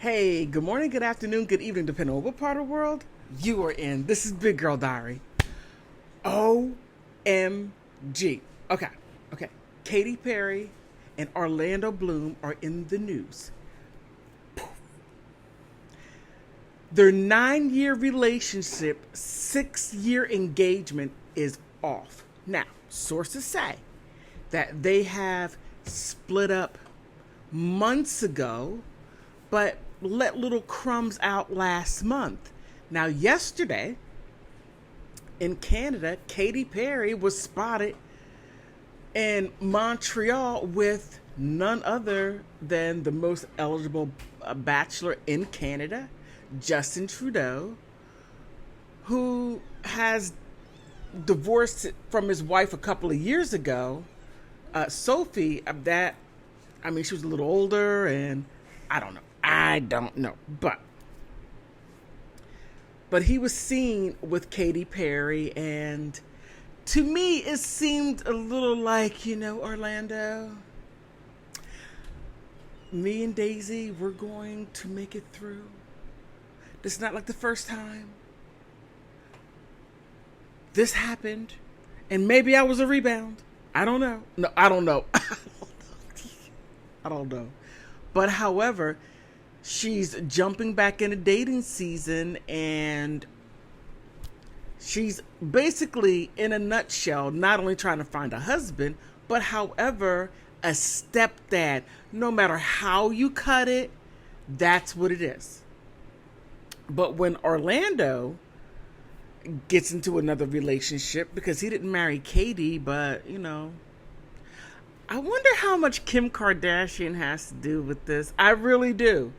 Hey, good morning, good afternoon, good evening, depending on what part of the world you are in. This is Big Girl Diary. OMG. Okay. Katy Perry and Orlando Bloom are in the news. Their 9-year relationship, 6-year engagement is off. Now, sources say that they have split up months ago, but let little crumbs out last month. Now, yesterday in Canada, Katy Perry was spotted in Montreal with none other than the most eligible bachelor in Canada, Justin Trudeau, who has divorced from his wife a couple of years ago. Sophie, she was a little older, and I don't know. But he was seen with Katy Perry, and to me, it seemed a little like, Orlando, me and Daisy, we're going to make it through. This is not like the first time. This happened, and maybe I was a rebound. I don't know. No, I don't know. I don't know. But however, she's jumping back into dating season, and she's basically, in a nutshell, not only trying to find a husband, but however, a stepdad. No matter how you cut it, that's what it is. But when Orlando gets into another relationship, because he didn't marry Katy, but, I wonder how much Kim Kardashian has to do with this. I really do.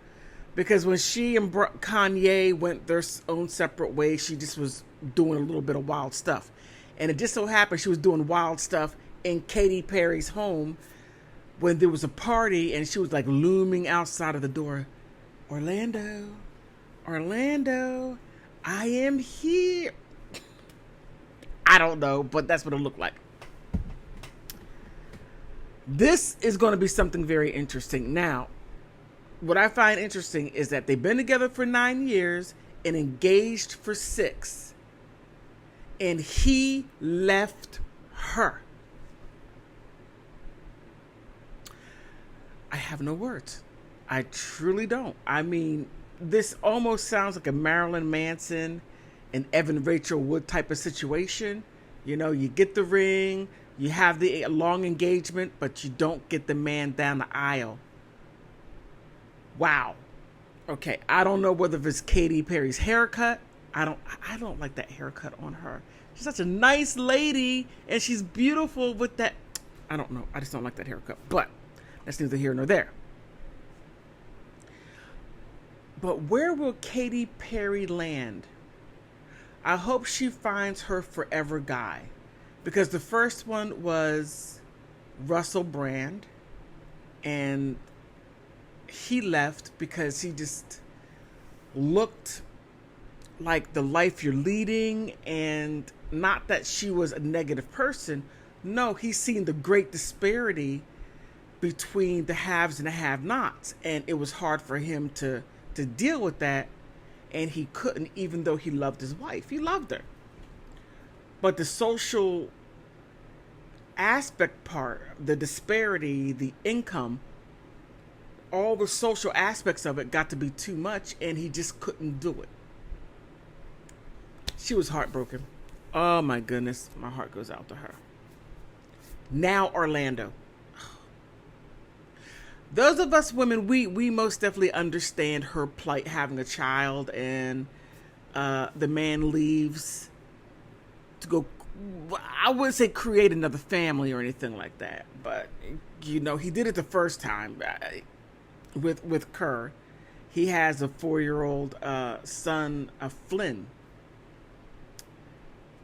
Because when she and Kanye went their own separate ways, she just was doing a little bit of wild stuff. And it just so happened she was doing wild stuff in Katy Perry's home when there was a party, and she was like looming outside of the door. Orlando, I am here. I don't know, but that's what it looked like. This is going to be something very interesting. Now, what I find interesting is that they've been together for 9 years and engaged for 6. And he left her. I have no words. I truly don't. I mean, this almost sounds like a Marilyn Manson and Evan Rachel Wood type of situation. You get the ring, you have the long engagement, but you don't get the man down the aisle. Wow. Okay, I don't know whether it's Katy Perry's haircut. I don't like that haircut on her. She's such a nice lady, and she's beautiful with that. I don't know. I just don't like that haircut. But that's neither here nor there. But where will Katy Perry land? I hope she finds her forever guy. Because the first one was Russell Brand, and he left because he just looked like the life you're leading, and not that she was a negative person. No, he's seen the great disparity between the haves and the have-nots, and it was hard for him to deal with that, and he couldn't, even though he loved his wife. He loved her. But the social aspect part, the disparity, the income, all the social aspects of it got to be too much, and he just couldn't do it. She was heartbroken. Oh my goodness, my heart goes out to her. Now Orlando. Those of us women, we most definitely understand her plight, having a child, and the man leaves to go, I wouldn't say create another family or anything like that, but he did it the first time with Kerr. He has a 4-year-old son, Flynn.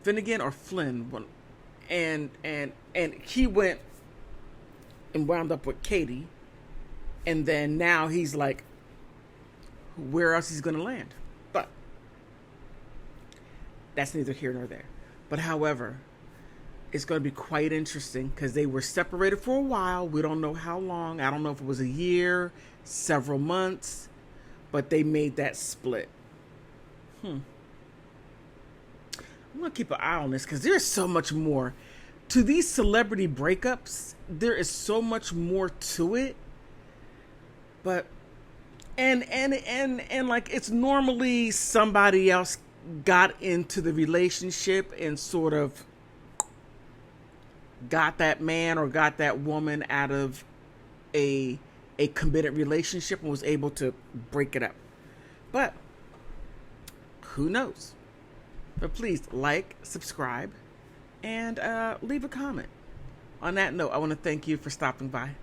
Finnegan or Flynn, and he went and wound up with Katy. And then now he's like, where else he's going to land? But that's neither here nor there. But however, it's going to be quite interesting because they were separated for a while. We don't know how long. I don't know if it was a year, several months. but they made that split. I'm gonna keep an eye on this because there's so much more to these celebrity breakups. There is so much more to it, but and like, it's normally somebody else got into the relationship and sort of got that man or got that woman out of a committed relationship and was able to break it up. But who knows? But please like, subscribe, and leave a comment. On that note, I want to thank you for stopping by.